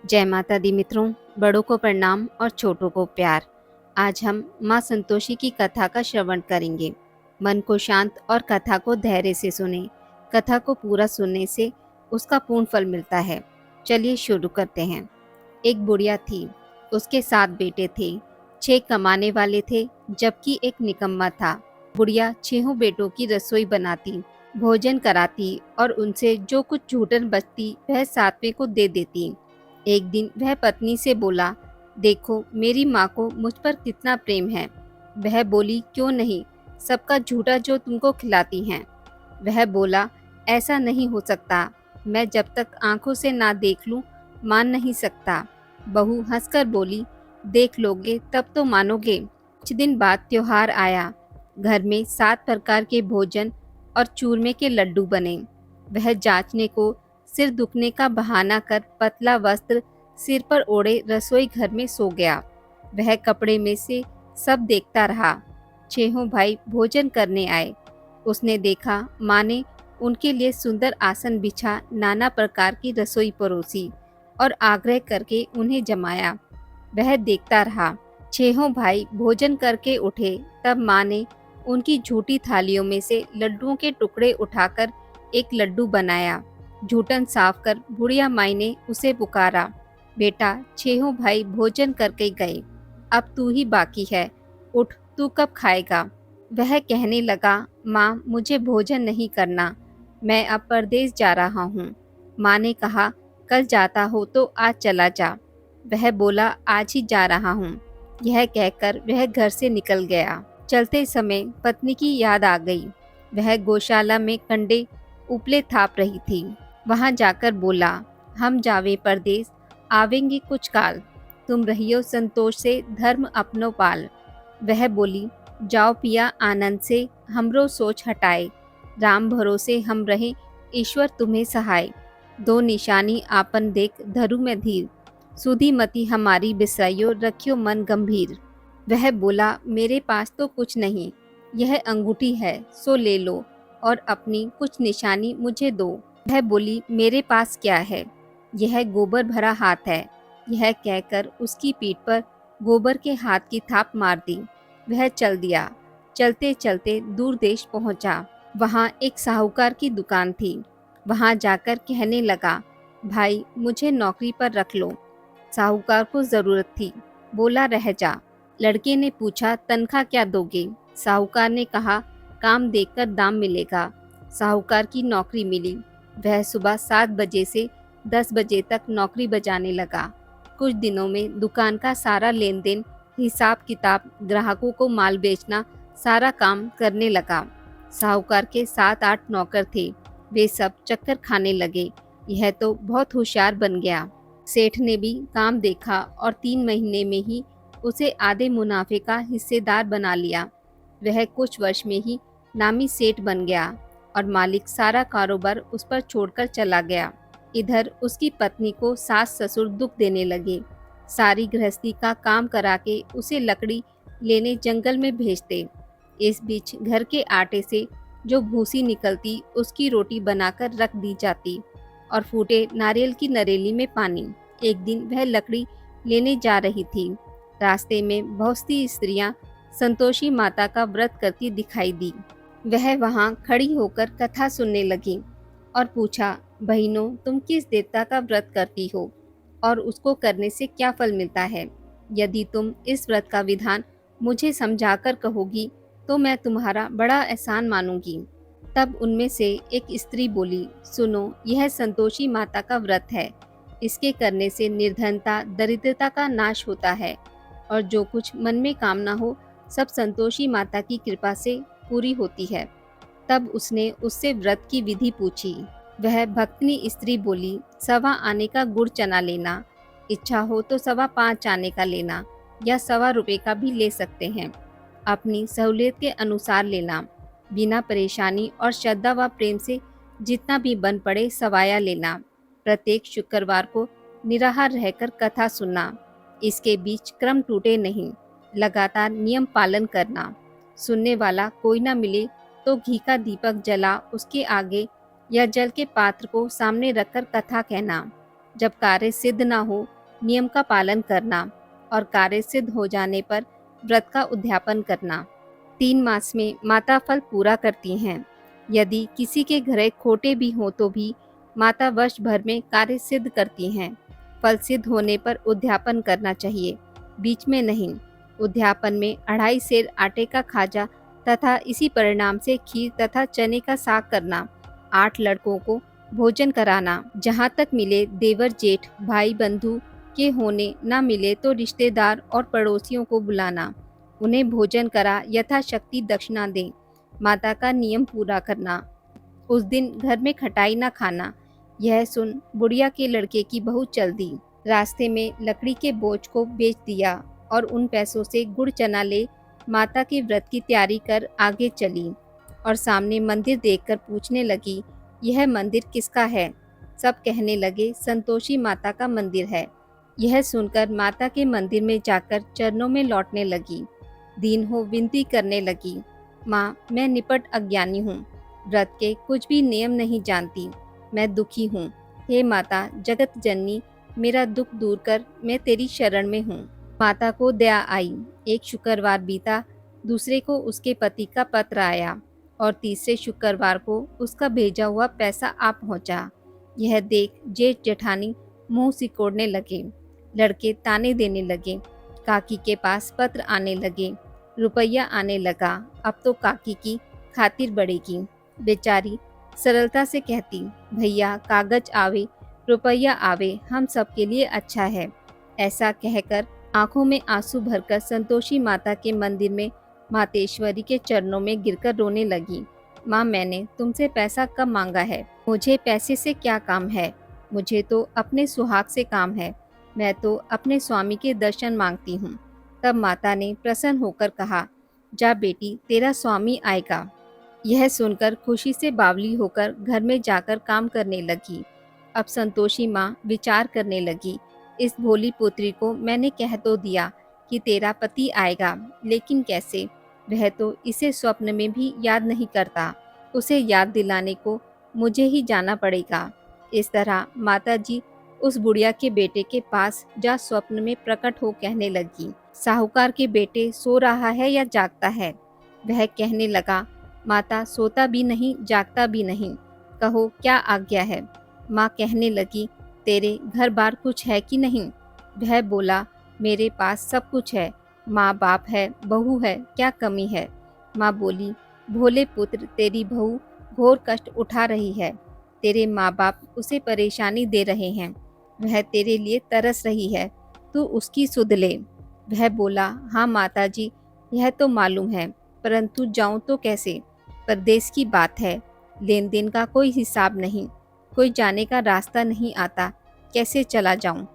जय माता दी मित्रों, बड़ों को प्रणाम और छोटों को प्यार। आज हम माँ संतोषी की कथा का श्रवण करेंगे। मन को शांत और कथा को धैर्य से सुने। कथा को पूरा सुनने से उसका पूर्ण फल मिलता है। चलिए शुरू करते हैं। एक बुढ़िया थी, उसके 7 बेटे थे। 6 कमाने वाले थे जबकि एक निकम्मा था। बुढ़िया 6 बेटों की रसोई बनाती, भोजन कराती और उनसे जो कुछ छूटन बचती वह 7वें को दे देती। एक दिन वह पत्नी से बोला, देखो मेरी माँ को मुझ पर कितना प्रेम है। वह बोली, क्यों नहीं, सबका झूठा जो तुमको खिलाती हैं। वह बोला, ऐसा नहीं हो सकता, मैं जब तक आंखों से ना देख लूं मान नहीं सकता। बहू हंसकर बोली, देख लोगे तब तो मानोगे। कुछ दिन बाद त्योहार आया। घर में 7 प्रकार के भोजन और चूरमे के लड्डू बने। वह जांचने को सिर दुखने का बहाना कर पतला वस्त्र सिर पर ओढ़े रसोई घर में सो गया। वह कपड़े में से सब देखता रहा। 6 भाई भोजन करने आए। उसने देखा माँ ने उनके लिए सुंदर आसन बिछा नाना प्रकार की रसोई परोसी और आग्रह करके उन्हें जमाया। वह देखता रहा। 6 भाई भोजन करके उठे तब माँ ने उनकी झूठी थालियों में से लड्डुओं के टुकड़े उठाकर एक लड्डू बनाया। झूठन साफ कर बुढ़िया माई ने उसे पुकारा, बेटा 6 भाई भोजन करके गए, अब तू ही बाकी है, उठ तू कब खाएगा। वह कहने लगा, माँ मुझे भोजन नहीं करना, मैं अब परदेश जा रहा हूँ। माँ ने कहा, कल जाता हो तो आज चला जा। वह बोला, आज ही जा रहा हूँ। यह कहकर वह घर से निकल गया। चलते समय पत्नी की याद आ गई। वह गौशाला में कंडे उपले थाप रही थी। वहां जाकर बोला, हम जावे परदेस, आवेंगे कुछ काल, तुम रहियो संतोष से धर्म अपनो पाल। वह बोली, जाओ पिया आनंद से, हमरो सोच हटाए, राम भरोसे हम रहे, ईश्वर तुम्हें सहाय। 2 निशानी आपन देख धरु में धीर, सुधी मति हमारी बिसराइयो, रखियो मन गंभीर। वह बोला, मेरे पास तो कुछ नहीं, यह अंगूठी है सो ले लो और अपनी कुछ निशानी मुझे दो। वह बोली, मेरे पास क्या है, यह गोबर भरा हाथ है। यह कहकर उसकी पीठ पर गोबर के हाथ की थाप मार दी। वह चल दिया। चलते चलते दूर देश पहुंचा। वहां एक साहूकार की दुकान थी। वहां जाकर कहने लगा, भाई मुझे नौकरी पर रख लो। साहूकार को जरूरत थी, बोला रह जा। लड़के ने पूछा, तनख्वाह क्या दोगे। साहूकार ने कहा, काम देखकर दाम मिलेगा। साहूकार की नौकरी मिली। वह सुबह 7 बजे से 10 बजे तक नौकरी बजाने लगा। कुछ दिनों में दुकान का सारा लेन देन, हिसाब किताब, ग्राहकों को माल बेचना, सारा काम करने लगा। साहूकार के 7-8 नौकर थे। वे सब चक्कर खाने लगे, यह तो बहुत होशियार बन गया। सेठ ने भी काम देखा और 3 महीने में ही उसे आधे मुनाफे का हिस्सेदार बना लिया। वह कुछ वर्ष में ही नामी सेठ बन गया और मालिक सारा कारोबार उस पर छोड़कर चला गया। इधर उसकी पत्नी को सास ससुर दुख देने लगे। सारी गृहस्थी का काम करा के उसे लकड़ी लेने जंगल में भेजते। इस बीच घर के आटे से जो भूसी निकलती उसकी रोटी बनाकर रख दी जाती और फूटे नारियल की नरेली में पानी। एक दिन वह लकड़ी लेने जा रही थी। रास्ते में बहुत सी स्त्रियां संतोषी माता का व्रत करती दिखाई दी। वह वहां खड़ी होकर कथा सुनने लगी और पूछा, बहनों तुम किस देवता का व्रत करती हो और उसको करने से क्या फल मिलता है। यदि तुम इस व्रत का विधान मुझे समझाकर कहोगी तो मैं तुम्हारा बड़ा एहसान मानूंगी। तब उनमें से एक स्त्री बोली, सुनो, यह संतोषी माता का व्रत है। इसके करने से निर्धनता दरिद्रता का नाश होता है और जो कुछ मन में कामना हो सब संतोषी माता की कृपा से पूरी होती है। तब उसने उससे व्रत की विधि पूछी। वह भक्तनी स्त्री बोली, 1.25 आने का गुड़ चना लेना, इच्छा हो तो 5.25 आने का लेना या 1.25 रुपये का भी ले सकते हैं, अपनी सहूलियत के अनुसार लेना। बिना परेशानी और श्रद्धा व प्रेम से जितना भी बन पड़े सवाया लेना। प्रत्येक शुक्रवार को निराहार रहकर कथा सुनना। इसके बीच क्रम टूटे नहीं, लगातार नियम पालन करना। सुनने वाला कोई ना मिले तो घी का दीपक जला उसके आगे या जल के पात्र को सामने रखकर कथा कहना। जब कार्य सिद्ध ना हो नियम का पालन करना और कार्य सिद्ध हो जाने पर व्रत का उद्यापन करना। 3 मास में माता फल पूरा करती हैं। यदि किसी के घरे खोटे भी हों तो भी माता वर्ष भर में कार्य सिद्ध करती हैं। फल सिद्ध होने पर उद्यापन करना चाहिए, बीच में नहीं। उद्यापन में 2.5 सेर आटे का खाजा तथा इसी परिणाम से खीर तथा चने का साग करना, 8 लड़कों को भोजन कराना, जहाँ तक मिले देवर जेठ भाई बंधु के होने न मिले तो रिश्तेदार और पड़ोसियों को बुलाना, उन्हें भोजन करा यथाशक्ति दक्षिणा दें। माता का नियम पूरा करना, उस दिन घर में खटाई न खाना। यह सुन बुढ़िया के लड़के की बहू चल दी। रास्ते में लकड़ी के बोझ को बेच दिया और उन पैसों से गुड़ चना ले माता के व्रत की तैयारी कर आगे चली और सामने मंदिर देखकर पूछने लगी, यह मंदिर किसका है? सब कहने लगे, संतोषी माता का मंदिर है। यह सुनकर माता के मंदिर में जाकर चरणों में लौटने लगी। दीन हो विनती करने लगी, माँ मैं निपट अज्ञानी हूँ, व्रत के कुछ भी नियम नहीं जानती, मैं दुखी हूँ। हे माता जगत जननी, मेरा दुख दूर कर, मैं तेरी शरण में हूँ। माता को दया आई। एक शुक्रवार बीता, दूसरे को उसके पति का पत्र आया और तीसरे शुक्रवार को उसका भेजा हुआ पैसा आ पहुँचा। यह देख जेठ जेठानी मुंह सिकोड़ने लगे, लड़के ताने देने लगे, काकी के पास पत्र आने लगे, रुपया आने लगा, अब तो काकी की खातिर बढ़ेगी। बेचारी सरलता से कहती, भैया कागज आवे रुपया आवे, हम सबके लिए अच्छा है। ऐसा कहकर आंखों में आंसू भरकर संतोषी माता के मंदिर में मातेश्वरी के चरणों में गिरकर रोने लगी। माँ मैंने तुमसे पैसा कब मांगा है? मुझे पैसे से क्या काम है? मुझे तो अपने सुहाग से काम है, मैं तो अपने स्वामी के दर्शन मांगती हूँ। तब माता ने प्रसन्न होकर कहा, जा बेटी तेरा स्वामी आएगा। यह सुनकर खुशी से बावली होकर घर में जाकर काम करने लगी। अब संतोषी माँ विचार करने लगी, इस भोली पुत्री को मैंने कह तो दिया कि तेरा पति आएगा, लेकिन कैसे? वह तो इसे स्वप्न में भी याद नहीं करता, उसे याद दिलाने को मुझे ही जाना पड़ेगा। इस तरह माताजी उस बुढ़िया के बेटे के पास जा स्वप्न में प्रकट हो कहने लगी, साहूकार के बेटे सो रहा है या जागता है? वह कहने लगा, माता सोता भी नहीं जागता भी नहीं, कहो क्या आज्ञा है? माँ कहने लगी, तेरे घर बार कुछ है कि नहीं? वह बोला, मेरे पास सब कुछ है, माँ बाप है, बहू है, क्या कमी है? माँ बोली, भोले पुत्र तेरी बहू घोर कष्ट उठा रही है, तेरे माँ बाप उसे परेशानी दे रहे हैं, वह तेरे लिए तरस रही है, तू उसकी सुध ले। वह बोला, हाँ माताजी यह तो मालूम है, परंतु जाऊं तो कैसे? परदेश की बात है, लेन देन का कोई हिसाब नहीं, कोई जाने का रास्ता नहीं आता, कैसे चला जाऊं?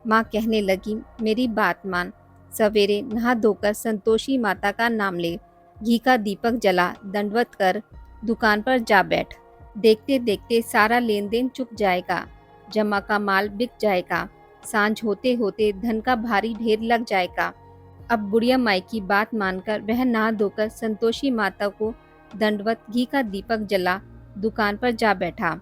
माँ कहने लगी, मेरी बात मान, सवेरे नहा धोकर संतोषी माता का नाम ले, घी का दीपक जला, दंडवत कर, दुकान पर जा बैठ। देखते देखते सारा लेन देन चुक जाएगा, जमा का माल बिक जाएगा, सांझ होते होते धन का भारी ढेर लग जाएगा। अब बुढ़िया माई की बात मानकर वह नहा धोकर संतोषी माता को दंडवत घी का दीपक जला दुकान पर जा बैठा।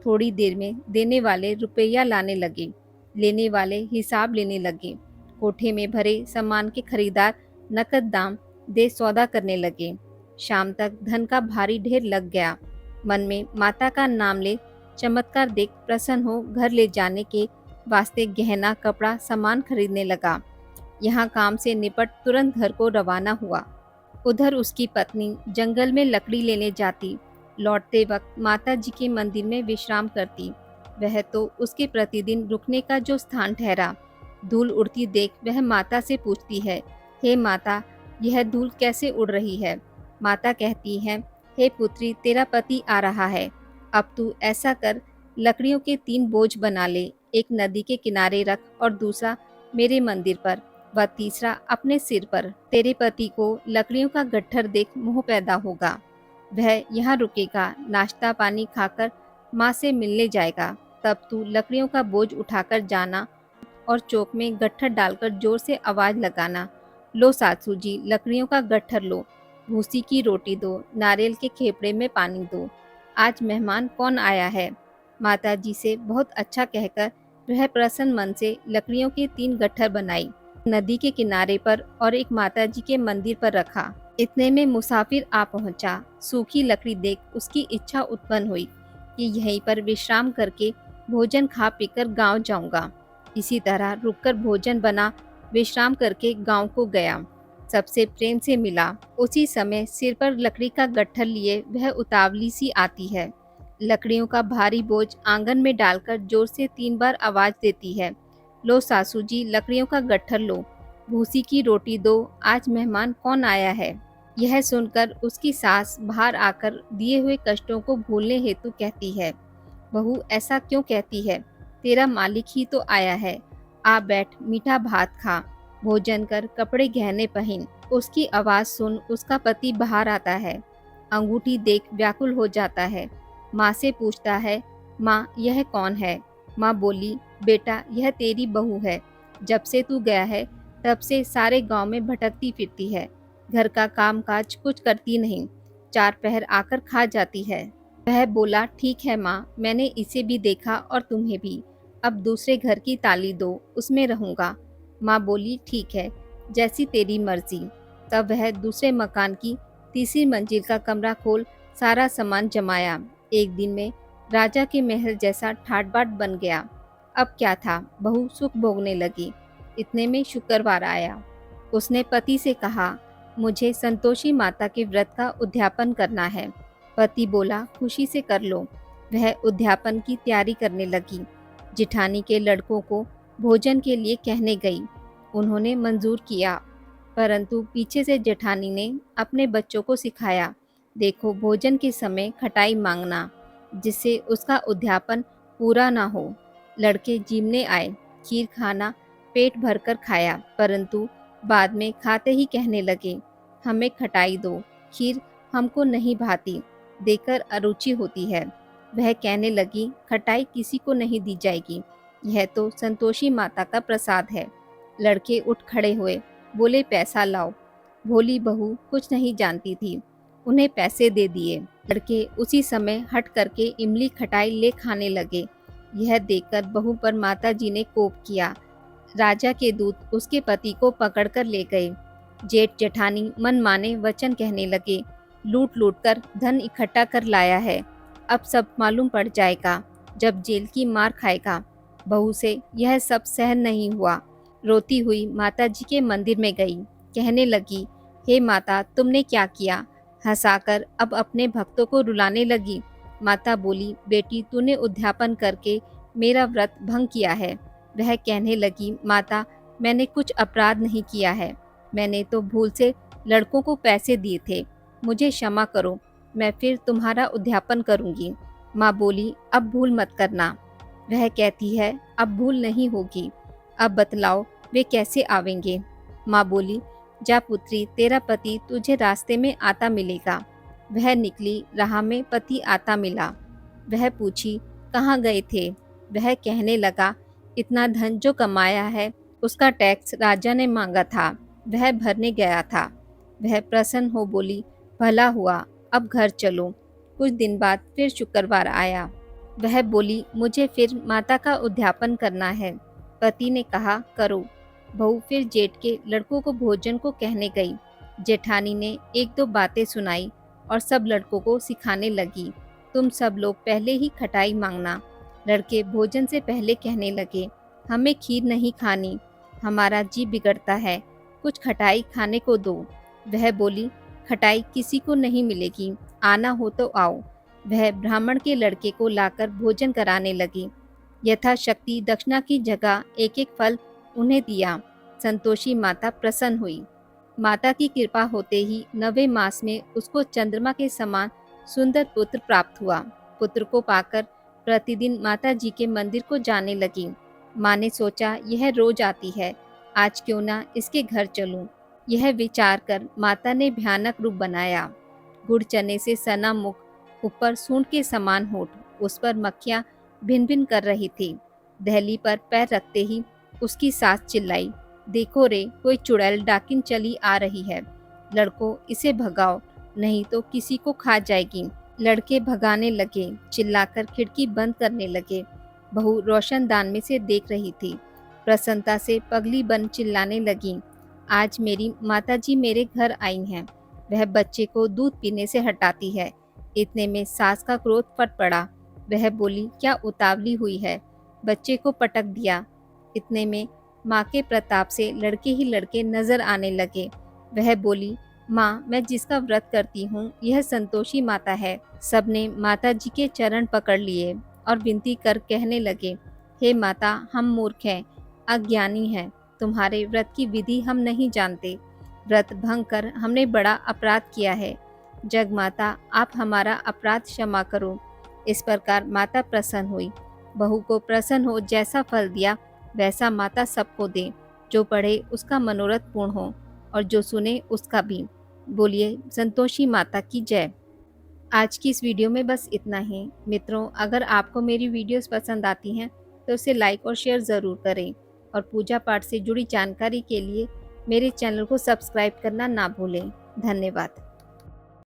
थोड़ी देर में देने वाले रुपया लाने लगे, लेने वाले हिसाब लेने लगे। कोठे में भरे सामान के खरीदार नकद दाम दे सौदा करने लगे। शाम तक धन का भारी ढेर लग गया। मन में माता का नाम ले चमत्कार देख प्रसन्न हो घर ले जाने के वास्ते गहना कपड़ा सामान खरीदने लगा। यहाँ काम से निपट तुरंत घर को रवाना हुआ। उधर उसकी पत्नी जंगल में लकड़ी लेने जाती, लौटते वक्त माता जी के मंदिर में विश्राम करती। वह तो उसके प्रतिदिन रुकने का जो स्थान ठहरा। धूल उड़ती देख वह माता से पूछती है, हे माता यह धूल कैसे उड़ रही है? माता कहती है, हे पुत्री तेरा पति आ रहा है, अब तू ऐसा कर लकड़ियों के 3 बोझ बना ले, एक नदी के किनारे रख और दूसरा मेरे मंदिर पर व तीसरा अपने सिर पर। तेरे पति को लकड़ियों का गट्ठर देख मोह पैदा होगा, वह यहाँ रुकेगा, नाश्ता पानी खाकर माँ से मिलने जाएगा। तब तू लकड़ियों का बोझ उठाकर जाना और चौक में गट्ठर डालकर जोर से आवाज लगाना, लो सासू जी लकड़ियों का गट्ठर लो, भूसी की रोटी दो, नारियल के खेपड़े में पानी दो, आज मेहमान कौन आया है? माता जी से बहुत अच्छा कहकर वह प्रसन्न मन से लकड़ियों के 3 गट्ठर बनाई, नदी के किनारे पर और एक माताजी के मंदिर पर रखा। इतने में मुसाफिर आ पहुंचा। सूखी लकड़ी देख उसकी इच्छा उत्पन्न हुई कि यहीं पर विश्राम करके भोजन खा पीकर गांव जाऊंगा। इसी तरह रुककर भोजन बना, विश्राम करके गांव को गया। सबसे प्रेम से मिला। उसी समय सिर पर लकड़ी का गट्ठर लिए वह उतावली सी आती है। लकड़ियों का भारी बोझ आंगन में डालकर जोर से 3 बार आवाज देती है, लो सासू जी, लकड़ियों का गट्ठर लो, भूसी की रोटी दो, आज मेहमान कौन आया है। यह सुनकर उसकी सास बाहर आकर दिए हुए कष्टों को भूलने हेतु कहती है, बहू ऐसा क्यों कहती है, तेरा मालिक ही तो आया है, आ बैठ, मीठा भात खा, भोजन कर, कपड़े गहने पहन। उसकी आवाज सुन उसका पति बाहर आता है। अंगूठी देख व्याकुल हो जाता है। माँ से पूछता है, माँ यह कौन है। माँ बोली, बेटा यह तेरी बहू है, जब से तू गया है तब से सारे गांव में भटकती फिरती है, घर का काम काज कुछ करती नहीं, 4 पहर आकर खा जाती है। वह बोला, ठीक है माँ, मैंने इसे भी देखा और तुम्हें भी, अब दूसरे घर की ताली दो, उसमें रहूंगा। माँ बोली, ठीक है, जैसी तेरी मर्जी। तब वह दूसरे मकान की तीसरी मंजिल का कमरा खोल सारा सामान जमाया। एक दिन में राजा के महल जैसा ठाट बाट बन गया। अब क्या था, बहू सुख भोगने लगी। इतने में शुक्रवार आया। उसने पति से कहा, मुझे संतोषी माता के व्रत का उद्यापन करना है। पति बोला, खुशी से कर लो। वह उद्यापन की तैयारी करने लगी। जिठानी के लड़कों को भोजन के लिए कहने गई। उन्होंने मंजूर किया, परंतु पीछे से जेठानी ने अपने बच्चों को सिखाया, देखो भोजन के समय खटाई मांगना, जिससे उसका उद्यापन पूरा ना हो। लड़के जीमने आए, खीर खाना पेट भरकर खाया, परंतु बाद में खाते ही कहने लगे, हमें खटाई दो, खीर हमको नहीं भाती, देकर अरुचि होती है। वह कहने लगी, खटाई किसी को नहीं दी जाएगी, यह तो संतोषी माता का प्रसाद है। लड़के उठ खड़े हुए, बोले, पैसा लाओ। भोली बहू कुछ नहीं जानती थी, उन्हें पैसे दे दिए। लड़के उसी समय हट करके इमली खटाई ले खाने लगे। यह देखकर बहू पर माताजी ने कोप किया। राजा के दूत उसके पति को पकड़कर ले गए। जेठ जेठानी मन माने वचन कहने लगे, लूट लूट कर धन इकट्ठा कर लाया है, अब सब मालूम पड़ जाएगा, जब जेल की मार खाएगा। बहू से यह सब सहन नहीं हुआ। रोती हुई माता जी के मंदिर में गई। कहने लगी, हे माता, तुमने क्या किया। हंसाकर अब अपने भक्तों को रुलाने लगी। माता बोली, बेटी तूने उद्यापन करके मेरा व्रत भंग किया है। वह कहने लगी, माता मैंने कुछ अपराध नहीं किया है, मैंने तो भूल से लड़कों को पैसे दिए थे, मुझे क्षमा करो, मैं फिर तुम्हारा उद्यापन करूंगी। माँ बोली, अब भूल मत करना। वह कहती है, अब भूल नहीं होगी, अब बतलाओ वे कैसे आवेंगे। माँ बोली, जा पुत्री, तेरा पति तुझे रास्ते में आता मिलेगा। वह निकली, राह में पति आता मिला। वह पूछी, कहाँ गए थे। वह कहने लगा, इतना धन जो कमाया है उसका टैक्स राजा ने मांगा था, वह भरने गया था। वह प्रसन्न हो बोली, भला हुआ, अब घर चलो। कुछ दिन बाद फिर शुक्रवार आया। वह बोली, मुझे फिर माता का उद्यापन करना है। पति ने कहा, करो। बहू फिर जेठ के लड़कों को भोजन को कहने गई। जेठानी ने 1-2 बातें सुनाई और सब लड़कों को सिखाने लगी, तुम सब लोग पहले ही खटाई मांगना। लड़के भोजन से पहले कहने लगे, हमें खीर नहीं खानी, हमारा जी बिगड़ता है, कुछ खटाई खाने को दो। वह बोली, खटाई किसी को नहीं मिलेगी, आना हो तो आओ। वह ब्राह्मण के लड़के को लाकर भोजन कराने लगी। यथाशक्ति दक्षिणा की जगह एक एक फल उन्हें दिया। संतोषी माता प्रसन्न हुई। माता की कृपा होते ही 9वें मास में उसको चंद्रमा के समान सुंदर पुत्र प्राप्त हुआ। पुत्र को पाकर प्रतिदिन माता जी के मंदिर को जाने लगी। माँ ने सोचा, यह रोज आती है, आज क्यों ना इसके घर चलूं। यह विचार कर माता ने भयानक रूप बनाया। गुड़ चने से सना मुख, ऊपर सूंड के समान होठ, उस पर मक्खियां भिन भिन कर रही थी। दहली पर पैर रखते ही उसकी सास चिल्लाई, देखो रे, कोई चुड़ैल डाकिन चली आ रही है, लड़कों इसे भगाओ, नहीं तो किसी को खा जाएगी। लड़के भगाने लगे, चिल्लाकर खिड़की बंद करने लगे। बहू रोशनदान में से देख रही थी। प्रसन्नता से पगली बन चिल्लाने लगी, आज मेरी माताजी मेरे घर आई हैं। वह बच्चे को दूध पीने से हटाती है। इतने में सास का क्रोध फट पड़ा। वह बोली, क्या उतावली हुई है, बच्चे को पटक दिया। इतने में माँ के प्रताप से लड़के ही लड़के नजर आने लगे। वह बोली, माँ, मैं जिसका व्रत करती हूँ यह संतोषी माता है। सबने माता जी के चरण पकड़ लिए और विनती कर कहने लगे, हे माता, हम मूर्ख हैं, अज्ञानी हैं, तुम्हारे व्रत की विधि हम नहीं जानते। व्रत भंग कर हमने बड़ा अपराध किया है। जग माता, आप हमारा अपराध क्षमा करो। इस प्रकार माता प्रसन्न हुई। बहू को प्रसन्न हो जैसा फल दिया वैसा माता सबको दे। जो पढ़े उसका मनोरथ पूर्ण हो और जो सुने उसका भी। बोलिए संतोषी माता की जय। आज की इस वीडियो में बस इतना ही। मित्रों, अगर आपको मेरी वीडियोस पसंद आती हैं तो उसे लाइक और शेयर ज़रूर करें और पूजा पाठ से जुड़ी जानकारी के लिए मेरे चैनल को सब्सक्राइब करना ना भूलें। धन्यवाद।